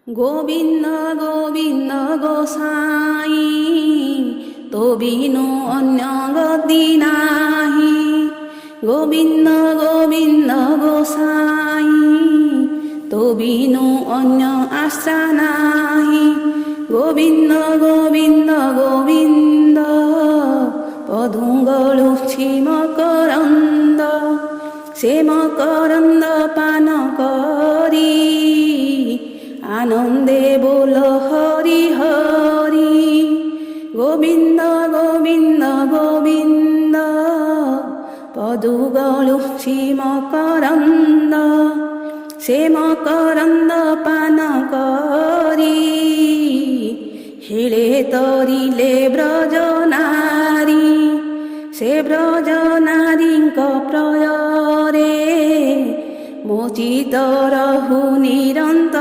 গোবিন্দ গোবিন্দ গোসাই তো বিনু অন্য গতি নাহি। গোবিন্দ গোবিন্দ গোসাই তো বিনু অন্য আশা নাহি। গোবিন্দ গোবিন্দ গোবিন্দ পদুঙ্গলু মকরন্দ, সে মকরন্দ পান করি আনন্দে বল হরি হরি। গোবিন্দ গোবিন্দ গোবিন্দ পদুগলু মকরন্দ, সে মকরন্দ পান করি হেলে তরিলে ব্রজ নারী। সে ব্রজ নারীଙ୍କ প্রয়রে মোচিত রহু নিরন্ত